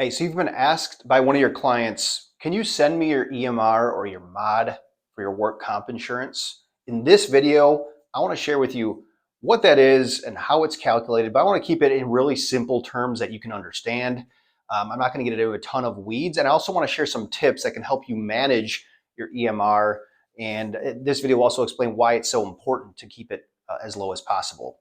Hey, so you've been asked by one of your clients, can you send me your EMR or your mod for your work comp insurance? In this video, I want to share with you what that is and how it's calculated, but I want to keep it in really simple terms that you can understand. I'm not going to get into a ton of weeds, and I also want to share some tips that can help you manage your EMR. And this video will also explain why it's so important to keep it as low as possible.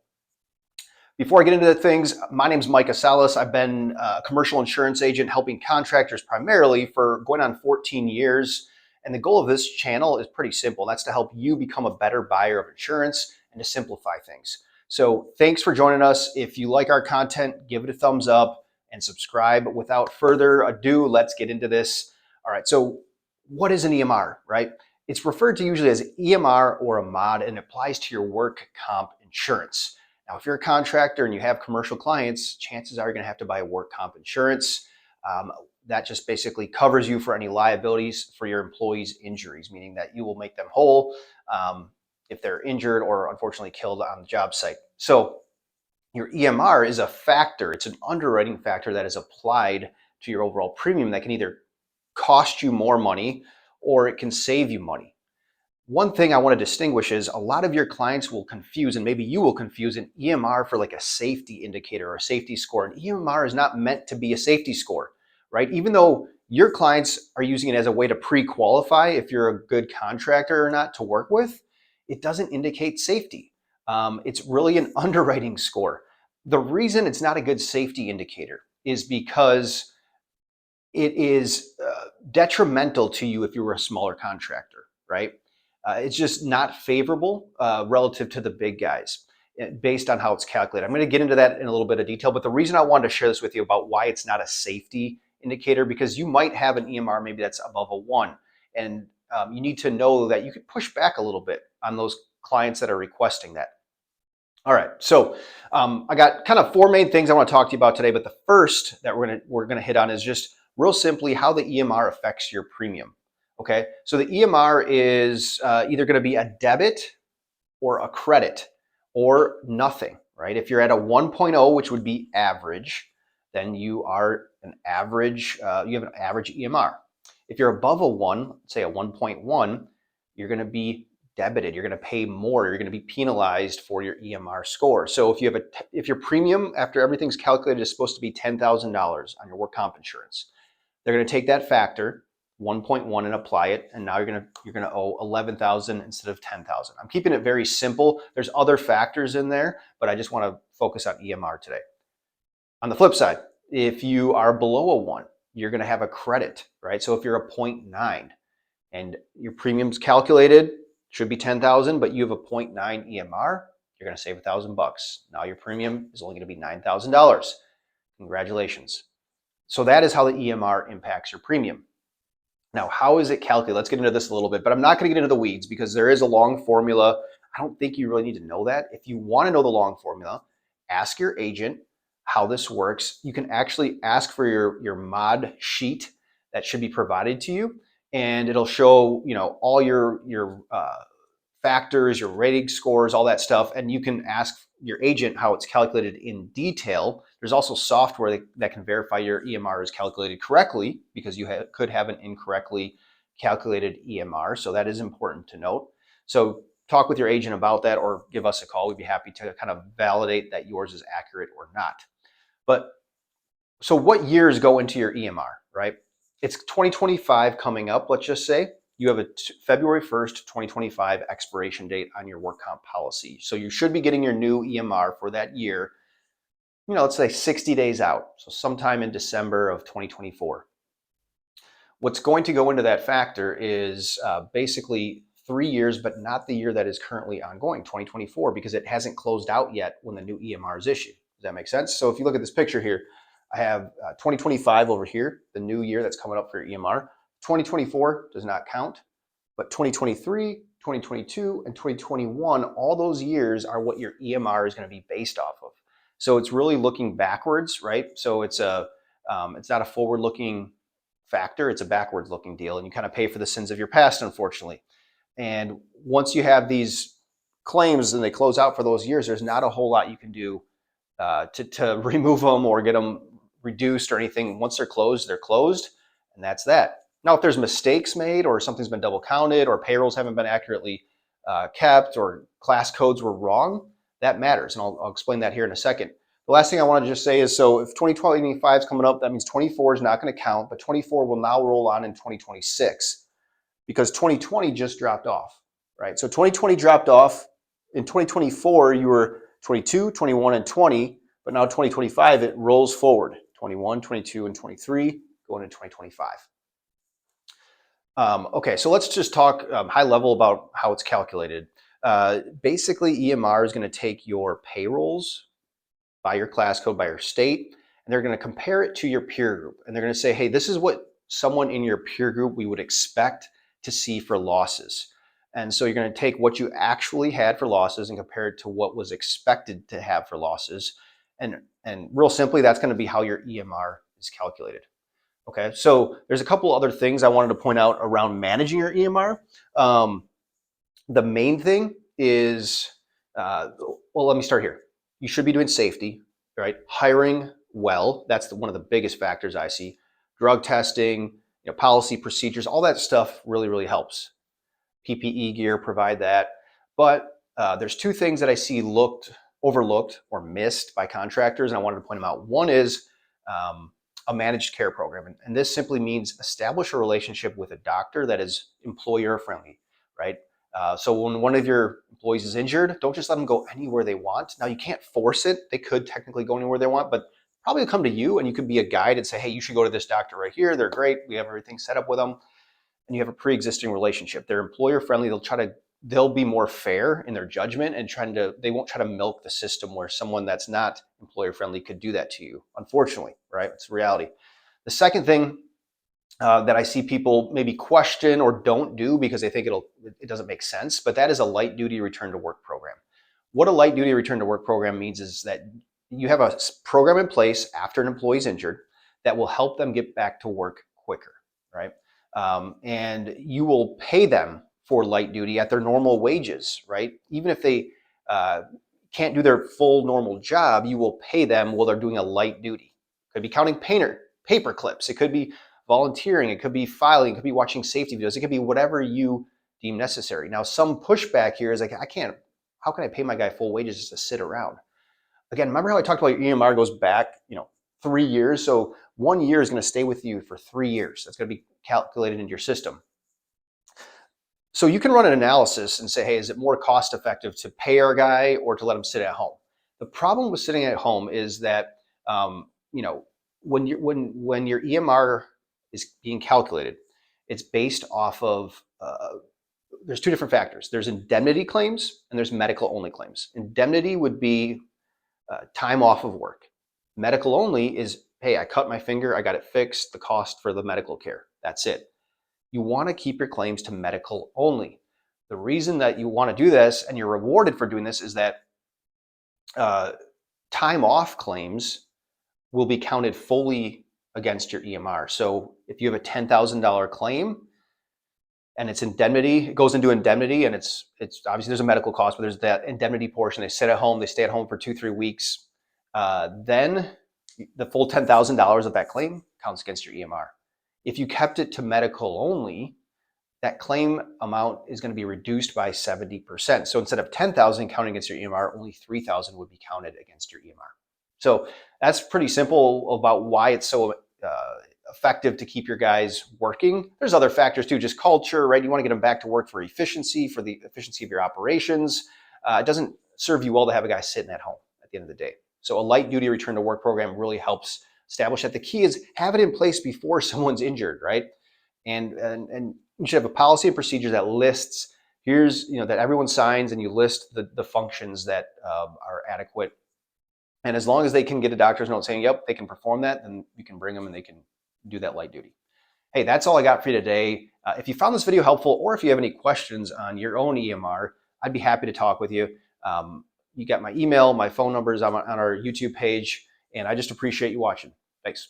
Before I get into the things, my name is Mike Asalas. I've been a commercial insurance agent helping contractors primarily for going on 14 years. And the goal of this channel is pretty simple. That's to help you become a better buyer of insurance and to simplify things. So thanks for joining us. If you like our content, give it a thumbs up and subscribe. Without further ado, let's get into this. All right, so what is an EMR, right? It's referred to usually as EMR or a mod, and it applies to your work comp insurance. Now, if you're a contractor and you have commercial clients, chances are you're going to have to buy work comp insurance. That just basically covers you for any liabilities for your employees' injuries, meaning that you will make them whole if they're injured or unfortunately killed on the job site. So your EMR is a factor. It's an underwriting factor that is applied to your overall premium that can either cost you more money or it can save you money. One thing I want to distinguish is a lot of your clients will confuse, and maybe you will confuse, an EMR for like a safety indicator or a safety score. An EMR is not meant to be a safety score, right? Even though your clients are using it as a way to pre-qualify if you're a good contractor or not to work with, it doesn't indicate safety. It's really an underwriting score. The reason it's not a good safety indicator is because it is detrimental to you if you were a smaller contractor, right? It's just not favorable relative to the big guys based on how it's calculated. I'm going to get into that in a little bit of detail, but the reason I wanted to share this with you about why it's not a safety indicator, because you might have an EMR maybe that's above a 1, and you need to know that you could push back a little bit on those clients that are requesting that. All right, so I got kind of 4 main things I want to talk to you about today, but the first that we're gonna hit on is just real simply how the EMR affects your premium. Okay, so the EMR is either going to be a debit or a credit or nothing, right? If you're at a 1.0, which would be average, then you are an average. You have an average EMR. If you're above a 1, say a 1.1, you're going to be debited. You're going to pay more. You're going to be penalized for your EMR score. So if your premium after everything's calculated is supposed to be $10,000 on your work comp insurance, they're going to take that factor 1.1 and apply it, and now you're gonna owe 11,000 instead of 10,000. I'm keeping it very simple. There's other factors in there, but I just want to focus on EMR today. On the flip side, if you are below a 1, you're going to have a credit, right? So if you're a 0.9 and your premium's calculated should be 10,000, but you have a 0.9 EMR, you're going to save $1,000. Now your premium is only going to be $9,000. Congratulations. So that is how the EMR impacts your premium. Now, how is it calculated? Let's get into this a little bit, but I'm not going to get into the weeds because there is a long formula. I don't think you really need to know that. If you want to know the long formula, ask your agent how this works. You can actually ask for your mod sheet that should be provided to you, and it'll show all your factors, your rating scores, all that stuff, and you can ask your agent how it's calculated in detail. There's also software that can verify your EMR is calculated correctly, because you could have an incorrectly calculated EMR. So that is important to note. So talk with your agent about that, or give us a call. We'd be happy to kind of validate that yours is accurate or not. But so what years go into your EMR, right? It's 2025 coming up, let's just say. You have a February 1st, 2025 expiration date on your work comp policy. So you should be getting your new EMR for that year, let's say 60 days out. So sometime in December of 2024. What's going to go into that factor is basically 3 years, but not the year that is currently ongoing, 2024, because it hasn't closed out yet when the new EMR is issued. Does that make sense? So if you look at this picture here, I have 2025 over here, the new year that's coming up for your EMR. 2024 does not count, but 2023, 2022, and 2021, all those years are what your EMR is going to be based off of. So it's really looking backwards, right? So it's not a forward-looking factor, it's a backwards-looking deal, and you kind of pay for the sins of your past, unfortunately. And once you have these claims and they close out for those years, there's not a whole lot you can do to remove them or get them reduced or anything. Once they're closed, and that's that. Now, if there's mistakes made or something's been double counted or payrolls haven't been accurately kept or class codes were wrong, that matters. And I'll explain that here in a second. The last thing I want to just say is, so if 2025 is coming up, that means 24 is not going to count, but 24 will now roll on in 2026 because 2020 just dropped off, right? So 2020 dropped off. In 2024, you were 22, 21, and 20, but now 2025, it rolls forward, 21, 22, and 23, going into 2025. Okay, so let's just talk high level about how it's calculated. Basically, EMR is going to take your payrolls by your class code, by your state, and they're going to compare it to your peer group. And they're going to say, hey, this is what someone in your peer group we would expect to see for losses. And so you're going to take what you actually had for losses and compare it to what was expected to have for losses. And real simply, that's going to be how your EMR is calculated. Okay, so there's a couple other things I wanted to point out around managing your EMR. The main thing is, well, let me start here. You should be doing safety, right? Hiring well, that's one of the biggest factors I see. Drug testing, policy, procedures, all that stuff really, really helps. PPE gear, provide that. But there's two things that I see overlooked or missed by contractors, and I wanted to point them out. One is a managed care program. And this simply means establish a relationship with a doctor that is employer friendly, right? So when one of your employees is injured, don't just let them go anywhere they want. Now, you can't force it. They could technically go anywhere they want, but probably come to you and you could be a guide and say, hey, you should go to this doctor right here. They're great. We have everything set up with them. And you have a pre-existing relationship. They're employer friendly. They'll be more fair in their judgment and they won't try to milk the system where someone that's not employer friendly could do that to you. Unfortunately, right? It's reality. The second thing that I see people maybe question or don't do because they think it doesn't make sense, but that is a light duty return to work program. What a light duty return to work program means is that you have a program in place after an employee is injured that will help them get back to work quicker, right? And you will pay them for light duty at their normal wages, right? Even if they can't do their full normal job, you will pay them while they're doing a light duty. It could be counting paper clips. It could be volunteering. It could be filing. It could be watching safety videos. It could be whatever you deem necessary. Now, some pushback here is like, how can I pay my guy full wages just to sit around? Again, remember how I talked about your EMR goes back, 3 years? So 1 year is going to stay with you for 3 years. That's going to be calculated into your system. So you can run an analysis and say, hey, is it more cost effective to pay our guy or to let him sit at home? The problem with sitting at home is that, when your EMR is being calculated, it's based off of, there's two different factors. There's indemnity claims and there's medical only claims. Indemnity would be time off of work. Medical only is, hey, I cut my finger, I got it fixed, the cost for the medical care. That's it. You want to keep your claims to medical only. The reason that you want to do this and you're rewarded for doing this is that time off claims will be counted fully against your EMR. So if you have a $10,000 claim and it's indemnity, it goes into indemnity, and it's obviously there's a medical cost, but there's that indemnity portion. They sit at home, they stay at home for 2-3 weeks. Then the full $10,000 of that claim counts against your EMR. If you kept it to medical only, that claim amount is going to be reduced by 70%. So instead of 10,000 counting against your EMR, only 3,000 would be counted against your EMR. So that's pretty simple about why it's so effective to keep your guys working. There's other factors too, just culture, right? You want to get them back to work for the efficiency of your operations. It doesn't serve you well to have a guy sitting at home at the end of the day. So a light duty return to work program really helps establish that. The key is have it in place before someone's injured, right? And you should have a policy and procedure that lists, that everyone signs, and you list the functions that are adequate. And as long as they can get a doctor's note saying, yep, they can perform that, then you can bring them and they can do that light duty. Hey, that's all I got for you today. If you found this video helpful, or if you have any questions on your own EMR, I'd be happy to talk with you. You got my email, my phone numbers on our YouTube page, and I just appreciate you watching. Thanks.